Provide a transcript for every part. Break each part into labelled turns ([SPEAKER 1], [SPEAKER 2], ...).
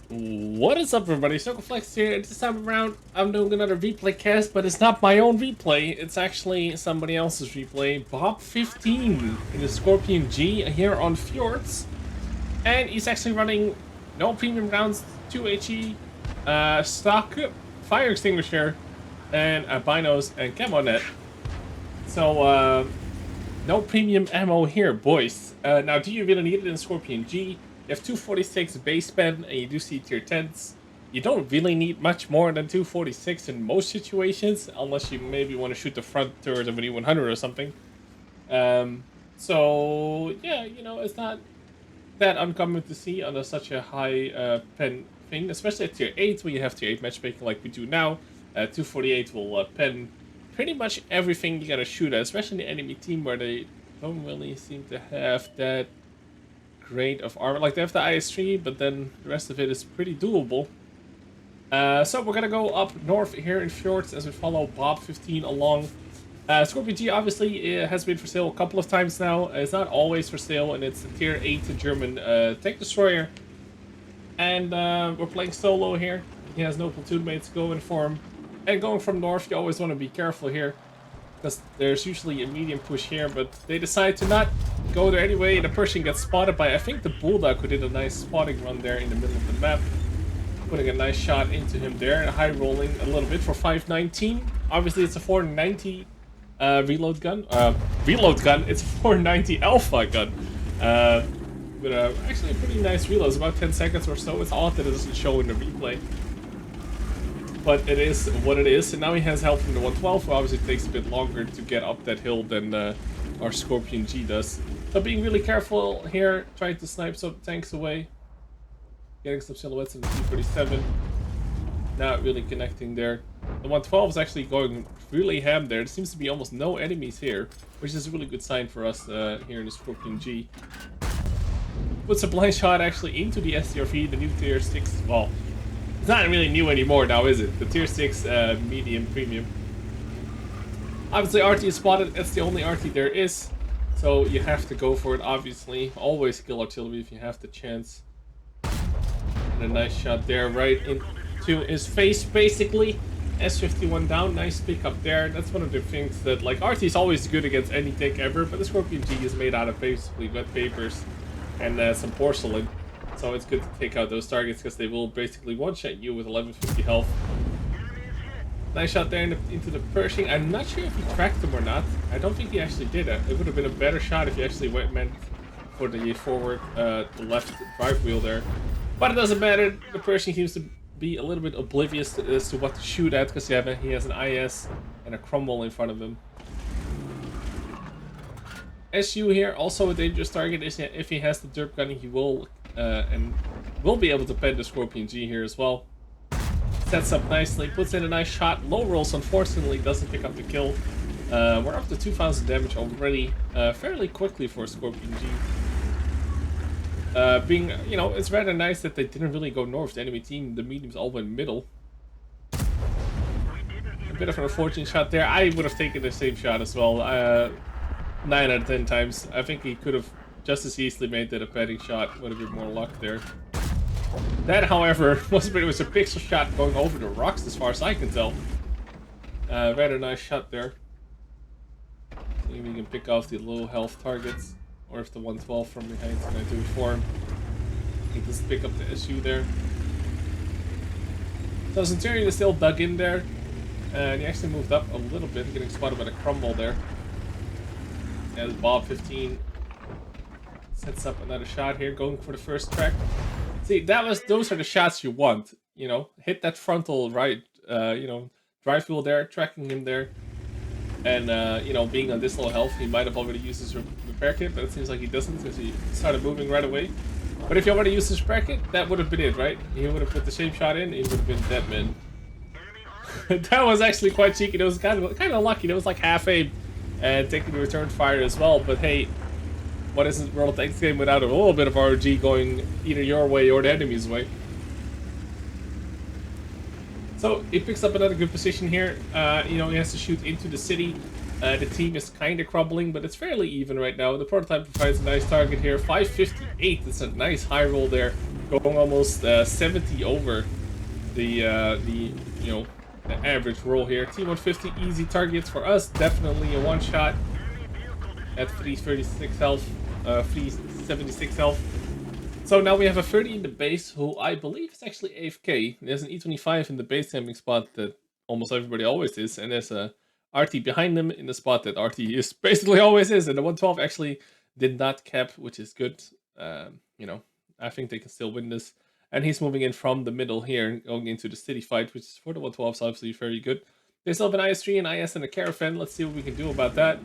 [SPEAKER 1] What is up, everybody? Circoflex here. This time around, I'm doing another replay cast, but it's not my own replay. It's actually somebody else's replay. Bob 15 in the Skorpion G here on Fjords. And he's actually running no premium rounds, 2 HE, stock, fire extinguisher, and binos and camo net. So, no premium ammo here, boys. Now, do you really need it in Skorpion G? You have 246 base spend, and you do see tier 10s. You don't really need much more than 246 in most situations, unless you maybe want to shoot the front turret of an E100 or something. So, yeah, you know, it's not that uncommon to see on such a high pen thing, especially at tier 8, when you have tier 8 matchmaking like we do now. 248 will pen pretty much everything you gotta shoot at, especially the enemy team where they don't really seem to have that great of armor. Like, they have the IS-3, but then the rest of it is pretty doable. So we're gonna go up north here in Fjords as we follow Bob 15 along. Skorpion G obviously has been for sale a couple of times now. It's not always for sale, and it's a tier 8 German tank destroyer. And we're playing solo here. He has no platoon mates going for him. And going from north, you always want to be careful here, because there's usually a medium push here, but they decide to not go there anyway. The Pershing gets spotted by, I think, the Bulldog, who did a nice spotting run there in the middle of the map. Putting a nice shot into him there, high rolling a little bit for 519. Obviously, it's a 490 reload gun. It's a 490 alpha gun. With actually a pretty nice reload. It's about 10 seconds or so. It's odd that it doesn't show in the replay. But it is what it is, and now he has help from the 112, who obviously takes a bit longer to get up that hill than our Skorpion G does. So being really careful here, trying to snipe some tanks away. Getting some silhouettes in the T-47. Not really connecting there. The 112 is actually going really ham there. There seems to be almost no enemies here, which is a really good sign for us here in the Skorpion G. Puts a blind shot actually into the STRV, the new tier 6. Well, it's not really new anymore now, is it? The tier 6 medium premium. Obviously, RT is spotted. It's the only RT there is. So you have to go for it, obviously. Always kill artillery if you have the chance. And a nice shot there, right into his face, basically. S51 down, nice pick up there. That's one of the things that, like, RT is always good against any tank ever, but the Skorpion G is made out of basically wet papers and some porcelain. So it's good to take out those targets, because they will basically one-shot you with 1150 health. Nice shot there into the Pershing. I'm not sure if he tracked him or not. I don't think he actually did it. It would have been a better shot if he actually went for the forward, the left drive wheel there. But it doesn't matter. The Pershing seems to be a little bit oblivious as to what to shoot at, because he has an IS and a crumble in front of him. SU here, also a dangerous target. Is if he has the derp gun, he will be able to pen the Skorpion G here as well. Sets up nicely, puts in a nice shot. Low rolls, unfortunately, doesn't pick up the kill. We're up to 2,000 damage already, fairly quickly for Skorpion G. Being, you know, it's rather nice that they didn't really go north. The enemy team, the mediums all went middle. A bit of an unfortunate shot there. I would have taken the same shot as well. 9 out of 10 times. I think he could have just as easily made that a padding shot with a bit more luck there. That, however, was a pixel shot going over the rocks as far as I can tell. Rather nice shot there. Maybe we can pick off the low health targets. Or if the 112 from behind is going to do it for him. He doesn't pick up the SU there. So Centurion is still dug in there. And he actually moved up a little bit, getting spotted by the crumble there. As Bob 15 sets up another shot here, going for the first track. See, those are the shots you want, you know. Hit that frontal right, you know, drive wheel there, tracking him there. And, you know, being on this low health, he might have already used his repair kit, but it seems like he doesn't, because he started moving right away. But if he already used his repair kit, that would have been it, right? He would have put the same shot in, he would have been dead, man. That was actually quite cheeky. It was kind of lucky. It was like half aim and taking the return fire as well. But hey, what is this World of Tanks game without a little bit of RNG going either your way or the enemy's way? So he picks up another good position here. You know, he has to shoot into the city. The team is kind of crumbling, but it's fairly even right now. The prototype provides a nice target here. 558, it's a nice high roll there. going almost 70 over the the average roll here. T150 easy targets for us, definitely a one shot at 336 health, 376 health. So now we have a 30 in the base, who I believe is actually AFK. There's an E25 in the base camping spot that almost everybody always is, and there's a RT behind them in the spot that RT is basically always is, and the 112 actually did not cap, which is good. I think they can still win this. And he's moving in from the middle here, going into the city fight, which is for the 112s obviously very good. They still have an IS-3 and IS and a Caravan. Let's see what we can do about that.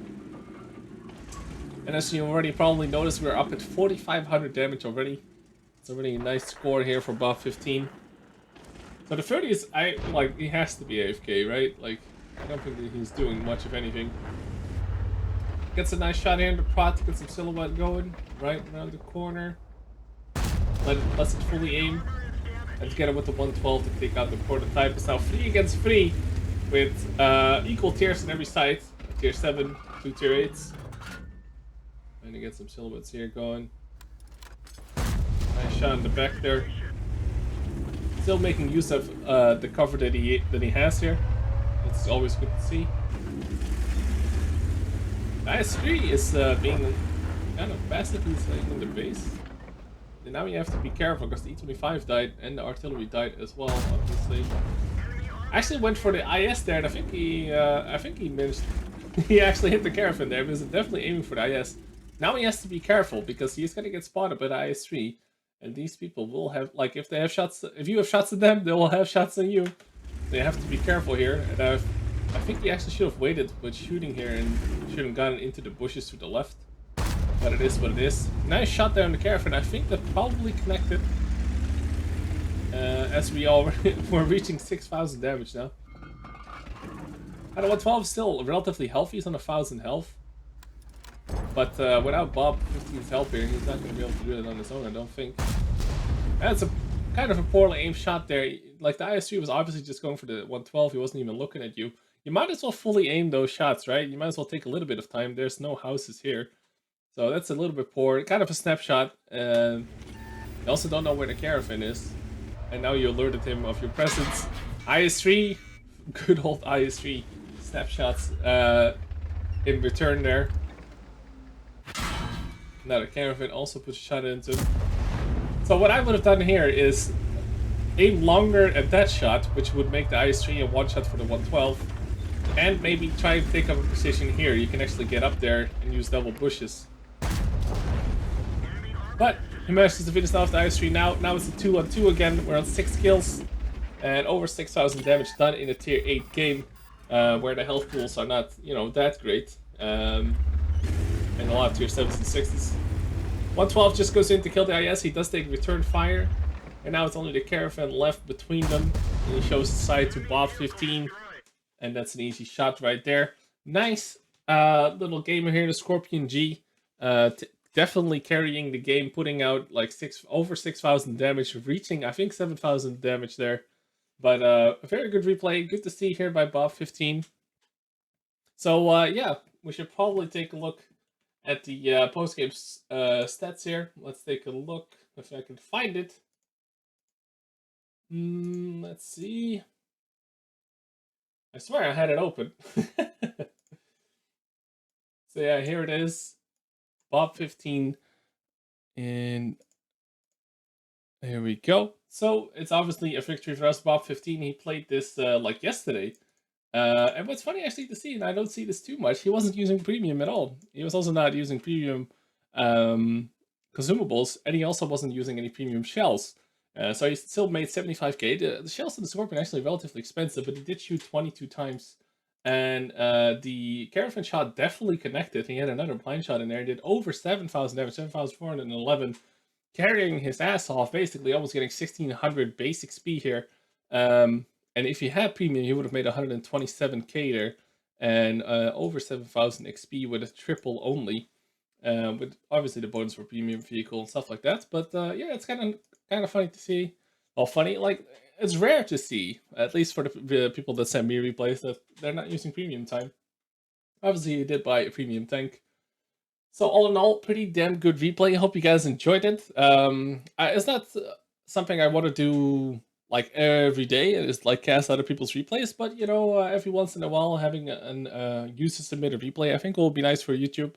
[SPEAKER 1] And as you already probably noticed, we're up at 4,500 damage already. It's a really nice score here for Bob 15. So the 30 is, he has to be AFK, right? Like, I don't think that he's doing much of anything. Gets a nice shot here in the pot, gets some silhouette going, right around the corner. Lets it fully aim. And together with the 112 to take out the prototype. It's now 3 against 3 with equal tiers on every side. Tier 7, 2 tier 8s. Trying to get some silhouettes here going. Nice shot in the back there. Still making use of the cover that he has here. It's always good to see. IS-3 is being kind of passively staying in the base. And now you have to be careful because the E25 died and the artillery died as well, obviously. I actually went for the IS there, and I think he managed. He actually hit the Caravan there, but he's definitely aiming for the IS. Now he has to be careful because he's gonna get spotted by the IS-3, and these people will have, like, if they have shots, if you have shots at them, they will have shots on you. They have to be careful here. And I think he actually should have waited with shooting here and should have gotten into the bushes to the left. But it is what it is. Nice shot there on the Caravan. I think that probably connected. As we already we're reaching 6,000 damage now. And the 112 is still relatively healthy. He's on 1,000 health. But without Bob 15's help here, he's not going to be able to do it on his own, I don't think. That's a kind of a poorly aimed shot there. Like, the IS-3 was obviously just going for the 112. He wasn't even looking at you. You might as well fully aim those shots, right? You might as well take a little bit of time. There's no houses here. So that's a little bit poor. Kind of a snapshot. You also don't know where the Caravan is. And now you alerted him of your presence. IS-3. Good old IS-3 snapshots in return there. Now the Caravan also puts a shot into him. So what I would have done here is aim longer at that shot, which would make the IS-3 a one-shot for the 112. And maybe try to take up a position here. You can actually get up there and use double bushes. But he manages to finish off the IS-3 now. Now it's a 2-on-2 again. We're on 6 kills and over 6,000 damage done in a tier 8 game, where the health pools are not, that great. And a lot of tier 7s and 6s. 112 just goes in to kill the IS. He does take return fire. And now it's only the Caravan left between them. And he shows the side to Bob 15. And that's an easy shot right there. Nice little gamer here, the Skorpion G. Definitely carrying the game, putting out like over 6,000 damage, reaching I think 7,000 damage there. But a very good replay. Good to see here by Bob 15. So yeah, we should probably take a look at the post-game stats here. Let's take a look if I can find it. Let's see. I swear I had it open. So yeah, here it is. Bob 15. And there we go. So it's obviously a victory for us. Bob 15, he played this like yesterday. And what's funny actually to see, and I don't see this too much, he wasn't using premium at all. He was also not using premium consumables, and he also wasn't using any premium shells. So he still made 75k. The shells in the Scorpion are actually relatively expensive, but he did shoot 22 times. And the Caravan shot definitely connected. He had another blind shot in there. He did over 7,000 damage, 7,411. Carrying his ass off, basically almost getting 1,600 basic XP here. And if he had premium, he would have made 127k there. And over 7,000 XP with a triple only. With obviously the bonus for premium vehicle and stuff like that. But yeah, it's kind of funny to see. Well, funny, like, it's rare to see, at least for the people that send me replays, that they're not using premium time. Obviously, you did buy a premium tank. So all in all, pretty damn good replay. I hope you guys enjoyed it. It's not something I want to do like every day, is like cast other people's replays. But you know, every once in a while, having an user submitted replay, I think will be nice for YouTube.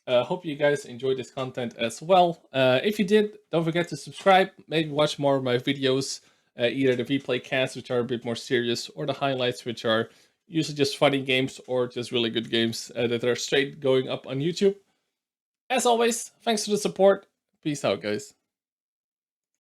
[SPEAKER 1] Hope you guys enjoyed this content as well. If you did, don't forget to subscribe. Maybe watch more of my videos, either the replay casts, which are a bit more serious, or the highlights, which are usually just funny games or just really good games that are straight going up on YouTube. As always, thanks for the support. Peace out, guys.